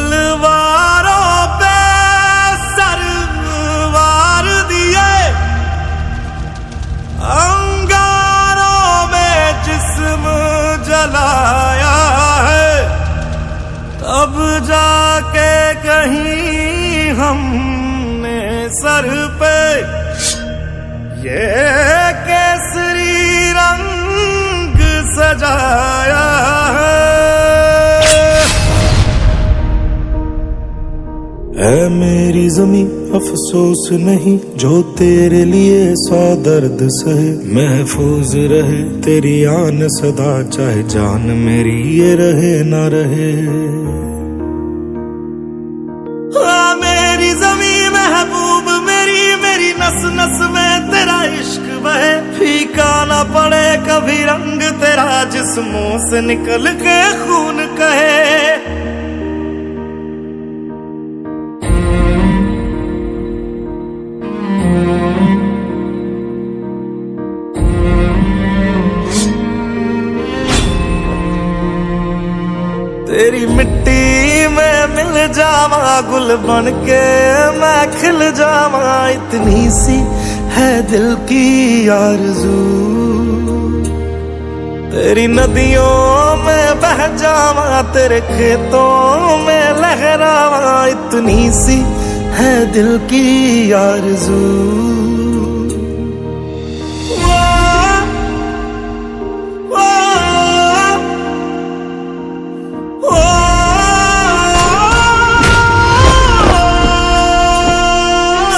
तलवारों पे सरवार दिए, अंगारों में जिस्म जलाया है, तब जाके कहीं हमने सर पे ये केसरी रंग सजाया है। ऐ मेरी जमी अफसोस नहीं जो तेरे लिए 100 दर्द सहे, महफूज रहे तेरी आन सदा चाहे जान मेरी ये रहे ना रहे। मेरी जमी महबूब मेरी, मेरी नस नस में तेरा इश्क बहे, फीका ना पड़े कभी रंग तेरा जिस्मों से निकल के खून कहे। तेरी मिट्टी में मिल जावा गुल बन के मैं खिल जावा, इतनी सी है दिल की आरज़ू। तेरी नदियों में बह जावा तेरे खेतों में लहरावा, इतनी सी है दिल की आरज़ू।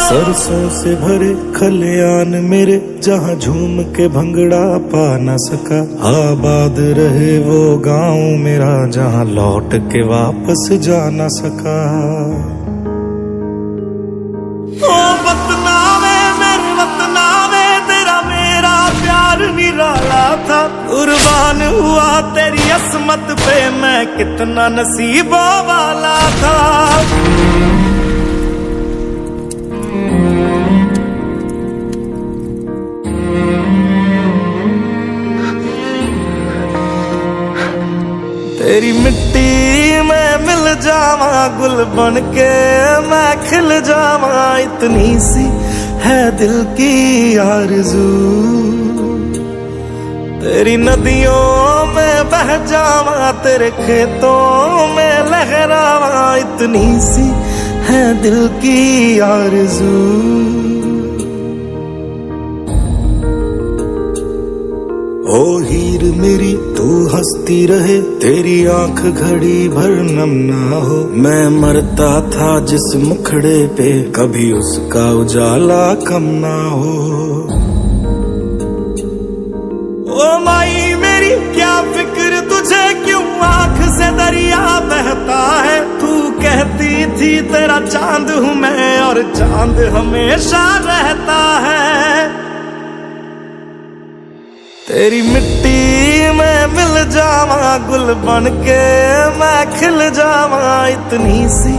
सरसों से भरे खलियान मेरे जहाँ झूम के भंगड़ा पा न सका, आबाद रहे वो गांव मेरा जहाँ लौट के वापस जा न सका। ओ वतना में मेरे वतना में तेरा मेरा प्यार निराला था, कुर्बान हुआ तेरी असमत पे मैं कितना नसीबों वाला था। तेरी मिट्टी में मिल जावा गुल बन के मैं खिल जावा, इतनी सी है दिल की आरज़ू। तेरी नदियों में बह जावा तेरे खेतों में लहरावा, इतनी सी है दिल की आरज़ू। ओ हीर मेरी तू हंसती रहे तेरी आंख घड़ी भर नम ना हो, मैं मरता था जिस मुखड़े पे कभी उसका उजाला कम ना हो। ओ माई मेरी क्या फिक्र तुझे क्यों आंख से दरिया बहता है, तू कहती थी तेरा चांद हूँ मैं और चांद हमेशा रहता है। तेरी मिट्टी में मिल जावा गुल बन के मैं खिल जावा, इतनी सी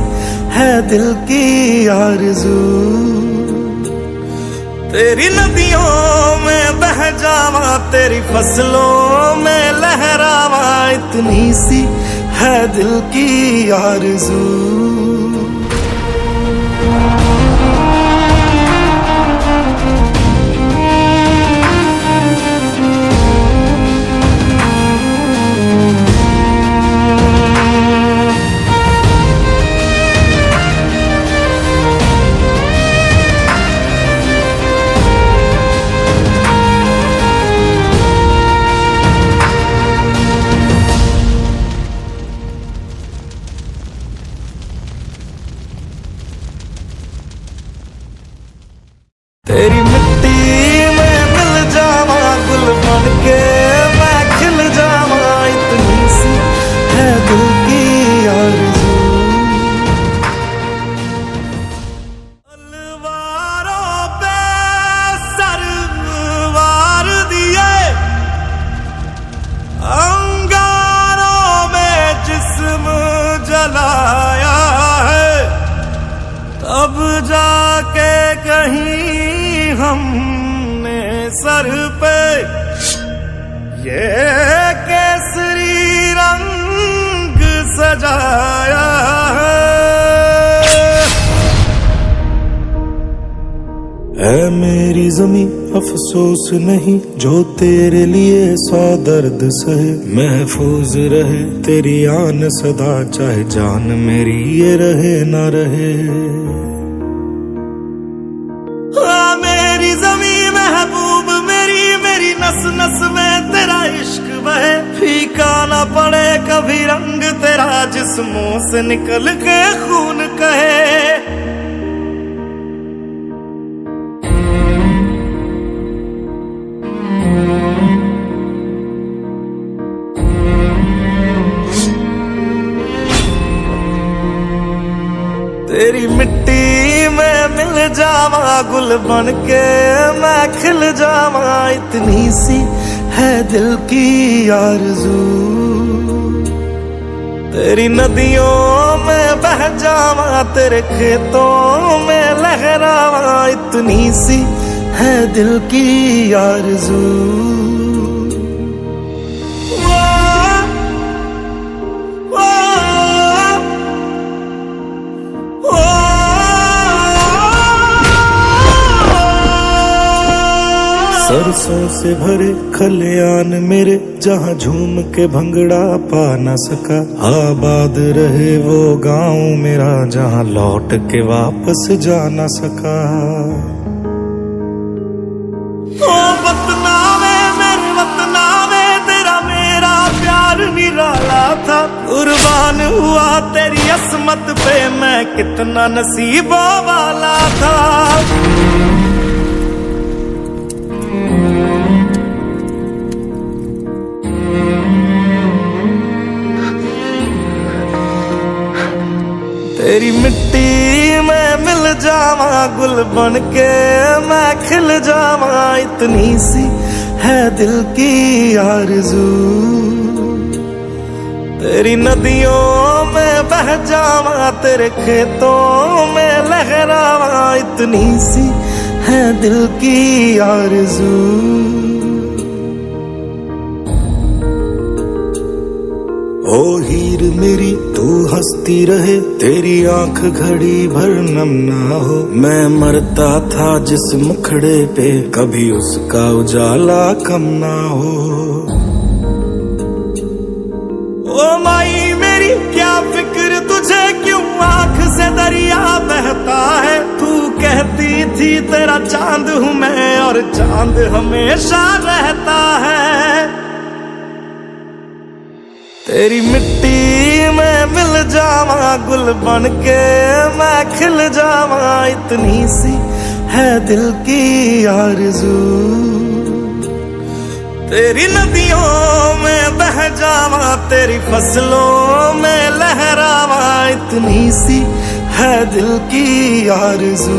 है दिल की आरज़ू। तेरी नदियों में बह जावा तेरी फसलों में लहरावा, इतनी सी है दिल की आरज़ू। तेरी मिट्टी में मिल जावा गुल बन के मैं खिल जावा, इतनी सी है दिल की आरज़ू। तलवारों पे सरवार दिए, अंगारों में जिस्म जलाया है, तब जाके कहीं हमने सर पे ये केसरी रंग सजाया है। ऐ मेरी ज़मीं अफसोस नहीं जो तेरे लिए 100 दर्द सहे, महफूज रहे तेरी आन सदा चाहे जान मेरी ये रहे ना रहे। हाँ मेरी ज़मीं महबूब मेरी, मेरी नस नस में तेरा इश्क बहे, फीका ना पड़े कभी रंग तेरा जिस्मों से निकल के खून कहे। तेरी मिट्टी में मिल जावा गुल बन के मैं खिल जावा, इतनी सी है दिल की आरज़ू। तेरी नदियों में बह जावा तेरे खेतों में लहरावा, इतनी सी है दिल की आरज़ू। सरसों से भरे खलियान मेरे जहाँ झूम के भंगड़ा पा न सका, आबाद रहे वो गांव मेरा जहाँ लौट के वापस जा न सका। ओ वतनावे मेरे वतनावे तेरा मेरा प्यार निराला था, कुर्बान हुआ तेरी असमत पे मैं कितना नसीबों वाला था। तेरी मिट्टी में मिल जावा गुल बन के मैं खिल जावा, इतनी सी है दिल की आरज़ू। तेरी नदियों में बह जावा तेरे खेतों में लहरावा, इतनी सी है दिल की आरज़ू। ओ हीर मेरी तू हंसती रहे तेरी आंख घड़ी भर नम ना हो, मैं मरता था जिस मुखड़े पे कभी उसका उजाला कम ना हो। ओ माई मेरी क्या फिक्र तुझे क्यों आंख से दरिया बहता है, तू कहती थी तेरा चांद हूँ मैं और चांद हमेशा रहता है। तेरी मिट्टी में मिल जावा गुल बन के मैं खिल जावा, इतनी सी है दिल की आरज़ू। तेरी नदियों में बह जावा तेरी फसलों में लहरावा, इतनी सी है दिल की आरज़ू।